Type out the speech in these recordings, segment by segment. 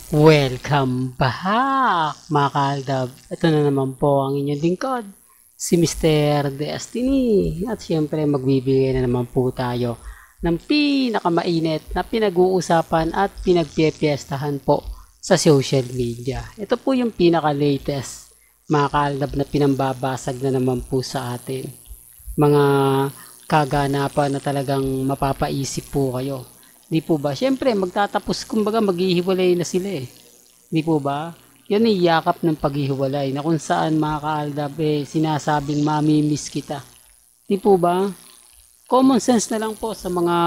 Welcome back mga kaaldab. Ito na naman po ang inyong lingkod, si Mr. Destiny. At syempre magbibigay na naman po tayo ng pinakamainit na pinag-uusapan at pinagpipiestahan po sa social media. Ito po yung pinaka-latest mga kaaldab na pinambabasag na naman po sa atin. Mga kaganapan na talagang mapapaisip po kayo. Di po ba? Siyempre, magtatapos, kumbaga maghihiwalay na sila eh. Di po ba? Yan ay yakap ng paghihiwalay na kung saan mga kaaldab sinasabing mamimiss kita. Di po ba? Common sense na lang po sa mga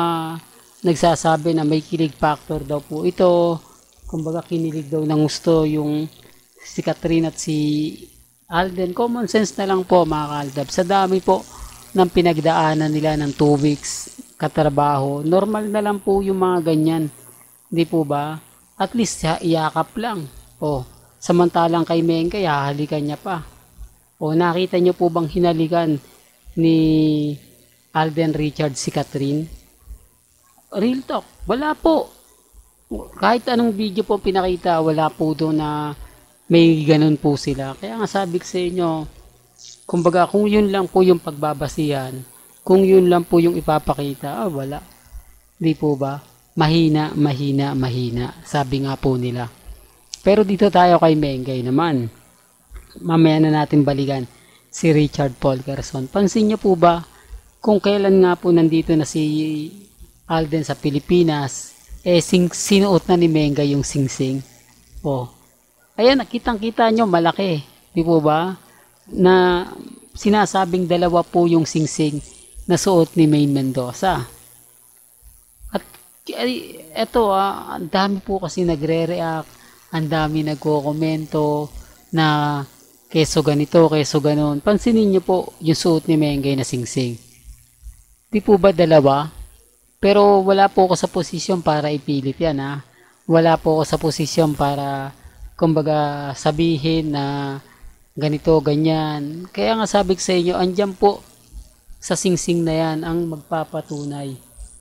nagsasabi na may kilig factor daw po ito. Kumbaga kinilig daw ng gusto yung si Catherine at si Alden. Common sense na lang po mga kaaldab. Sa dami po ng pinagdaanan nila ng 2 weeks katrabaho, normal na lang po yung mga ganyan. Di po ba? At least iyakap lang. O, samantalang kay Mengke, hahalikan niya pa. O, nakita niyo po bang hinalikan ni Alden Richards si Catherine? Real talk, wala po. Kahit anong video po pinakita, wala po doon na may ganun po sila. Kaya nga sabi ko sa inyo, kumbaga kung yun lang po yung pagbabasihan, kung yun lang po yung ipapakita, wala. Di po ba? Mahina, mahina, mahina. Sabi nga po nila. Pero dito tayo kay Mengay naman. Mamaya na natin balikan si Richard Paul Quezon. Pansin niyo po ba kung kailan nga po nandito na si Alden sa Pilipinas, sinuot na ni Mengay yung singsing. Oh. Ayan, kitang-kita nyo, malaki. Di po ba? Na sinasabing dalawa po yung singsing na suot ni Maine Mendoza. At eto ang dami po kasi nagre-react, ang dami nagko-komento na keso ganito, keso ganon. Pansinin niyo po yung suot ni Mengay na singsing. Di po ba dalawa? Pero wala po ako sa posisyon para ipilit yan ha. Wala po ako sa posisyon para kumbaga sabihin na ganito, ganyan. Kaya nga sabi ko sa inyo, andyan po sa singsing na yan ang magpapatunay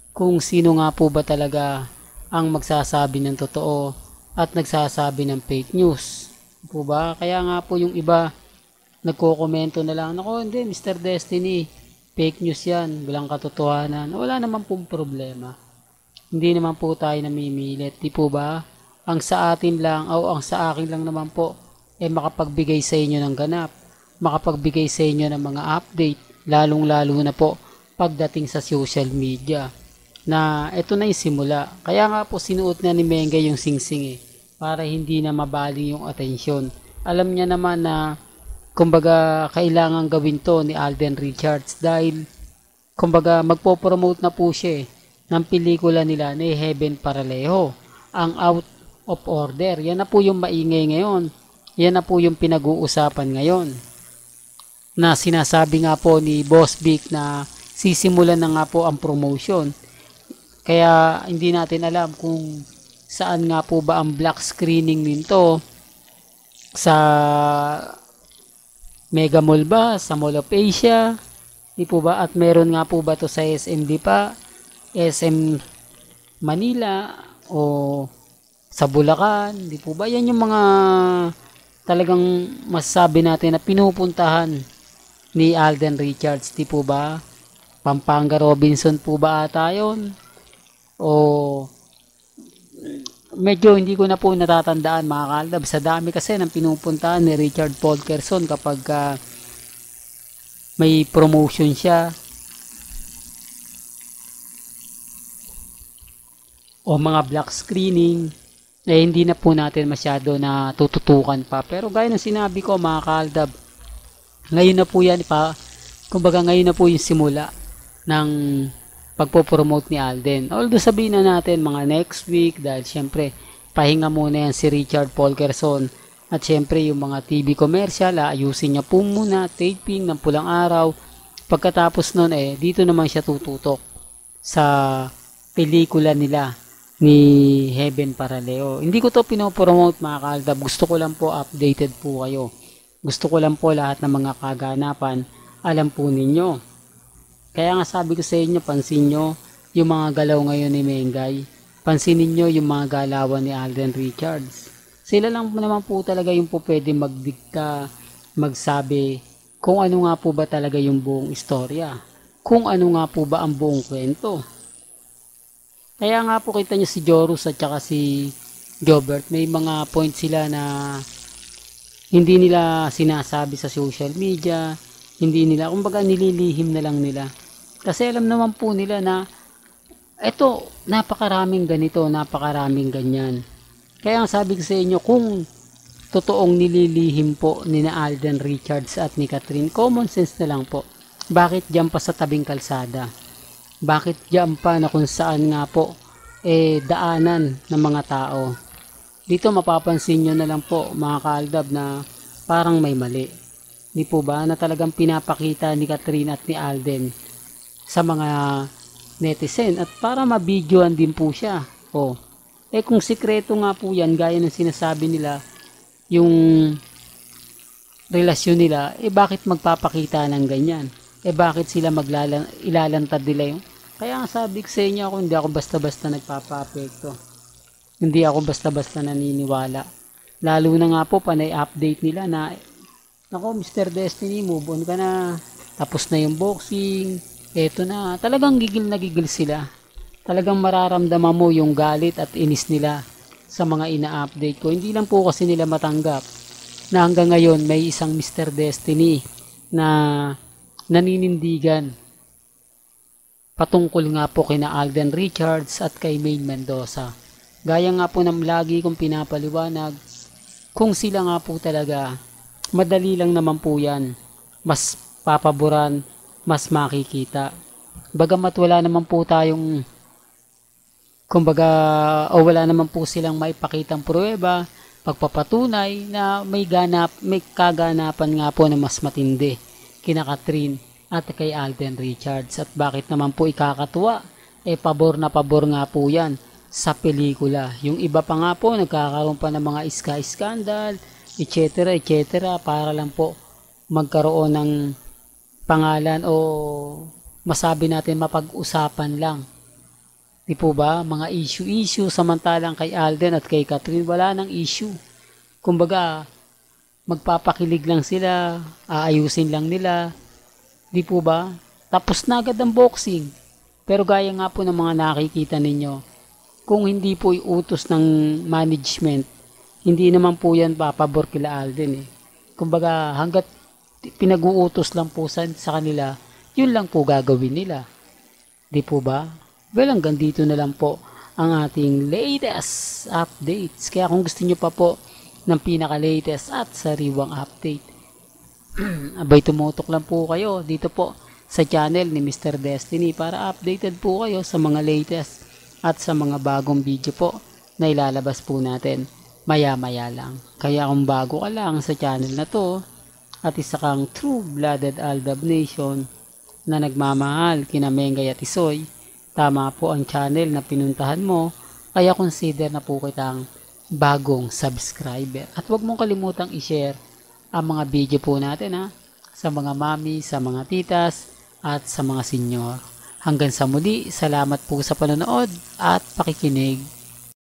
kung sino nga po ba talaga ang magsasabi ng totoo at nagsasabi ng fake news. Po ba? Kaya nga po yung iba nagko-komento na lang, nako hindi, Mr. Destiny, fake news yan, walang katotohanan. Wala naman pong problema. Hindi naman po tayo namimilit. Di po ba? Ang sa atin lang, o ang sa akin lang naman po, makapagbigay sa inyo ng ganap, makapagbigay sa inyo ng mga update, lalong-lalo na po pagdating sa social media na ito na yung simula. Kaya nga po sinuot na ni Mengay yung singsing para hindi na mabali yung atensyon. Alam niya naman na kumbaga kailangan gawin to ni Alden Richards dahil kumbaga magpo-promote na po siya ng pelikula nila ni Heaven Paralejo, ang Out of Order. Yan na po yung maingay ngayon. Yan na po yung pinag-uusapan ngayon. Na sinasabi nga po ni Boss Vic na sisimulan na nga po ang promotion. Kaya hindi natin alam kung saan nga po ba ang black screening nito. Sa Mega Mall ba? Sa Mall of Asia? Di po ba? At meron nga po ba to sa SMD pa? SM Manila? O sa Bulacan? Di po ba? Yan yung mga talagang masasabi natin na pinupuntahan ni Alden Richards, di po ba? Pampanga Robinson po ba ata yun? O medyo hindi ko na po natatandaan mga kaaldab. Sa dami kasi ng pinupuntahan ni Richard Paul Quezon kapag may promotion siya o mga black screening, hindi na po natin masyado na tututukan pa. Pero gaya ng sinabi ko mga kaaldab, ngayon na po yan kumbaga ngayon na po yung simula ng pagpo-promote ni Alden. Although sabihin na natin mga next week dahil syempre pahinga muna yan si Richard Paul Quezon at syempre yung mga TV commercial ayusin niya po muna, taping ng Pulang Araw. Pagkatapos nun dito naman siya tututok sa pelikula nila ni Heaven Paralejo. Hindi ko to pinopromote mga kaaldab, gusto ko lang po updated po kayo. Gusto ko lang po lahat ng mga kaganapan alam po ninyo. Kaya nga sabi ko sa inyo, pansin nyo yung mga galaw ngayon ni Mengay. pansinin nyo yung mga galawan ni Alden Richards. Sila lang naman po talaga yung po pwede magdikta, magsabi kung ano nga po ba talaga yung buong istorya. Kung ano nga po ba ang buong kwento. Kaya nga po kita nyo si Jorus at saka si Jobert, may mga point sila na hindi nila sinasabi sa social media, hindi nila, kumbaga nililihim na lang nila. Kasi alam naman po nila na eto, napakaraming ganito, napakaraming ganyan. Kaya ang sabi ko sa inyo, kung totoong nililihim po ni na Alden Richards at ni Catherine, common sense na lang po. Bakit diyan pa sa tabing kalsada? Bakit diyan pa na kung saan nga po daanan ng mga tao? Dito mapapansin nyo na lang po mga kaaldab na parang may mali. Di po ba na talagang pinapakita ni Catherine at ni Alden sa mga netizen at para mabidyoan din po siya. Kung sikreto nga po yan, gaya ng sinasabi nila, yung relasyon nila, bakit magpapakita ng ganyan? Bakit sila ilalantad nila yung... Kaya nga sabi ko sa inyo, ako hindi ako basta-basta nagpapa-apekto. Hindi ako basta-basta naniniwala. Lalo na nga po, panay update nila na, nako Mr. Destiny, move on ka na. Tapos na yung boxing. Eto na, talagang gigil na gigil sila. Talagang mararamdaman mo yung galit at inis nila sa mga ina-update ko. Hindi lang po kasi nila matanggap na hanggang ngayon may isang Mr. Destiny na naninindigan patungkol nga po kina Alden Richards at kay Maine Mendoza. Gaya nga po ng lagi kong pinapaliwanag, kung sila nga po talaga, madali lang naman po yan. Mas papaboran, mas makikita. Bagamat wala naman po tayong wala naman po silang maipakitang pruweba, pagpapatunay na may kaganapan nga po na mas matindi kina Catherine at kay Alden Richards. At bakit naman po ikakatuwa? Pabor na pabor nga po yan sa pelikula. Yung iba pa nga po nagkakaroon pa ng mga scandal, etc. para lang po magkaroon ng pangalan o masabi natin mapag-usapan lang. Di po ba? Mga issue samantalang kay Alden at kay Catherine wala nang issue. Kumbaga magpapakilig lang sila, aayusin lang nila. Di po ba? Tapos na agad ang boxing. Pero gaya nga po ng mga nakikita ninyo, kung hindi po iutos ng management, hindi naman po yan papabor kila Alden Kumbaga hanggat pinag-uutos lang po sa kanila, yun lang po gagawin nila. Di po ba? Well, hanggang dito na lang po ang ating latest updates. Kaya kung gusto nyo pa po ng pinaka-latest at sariwang update, abay tumutok lang po kayo dito po sa channel ni Mr. Destiny para updated po kayo sa mga latest at sa mga bagong video po na ilalabas po natin maya-maya lang. Kaya kung bago ka lang sa channel na to at isa kang true-blooded Aldab Nation na nagmamahal kina Mengay at Isoy, tama po ang channel na pinuntahan mo, kaya consider na po kitang bagong subscriber. At huwag mong kalimutang i-share ang mga video po natin sa mga mami, sa mga titas, at sa mga senyor. Hanggang sa muli, salamat po sa panonood at pakikinig.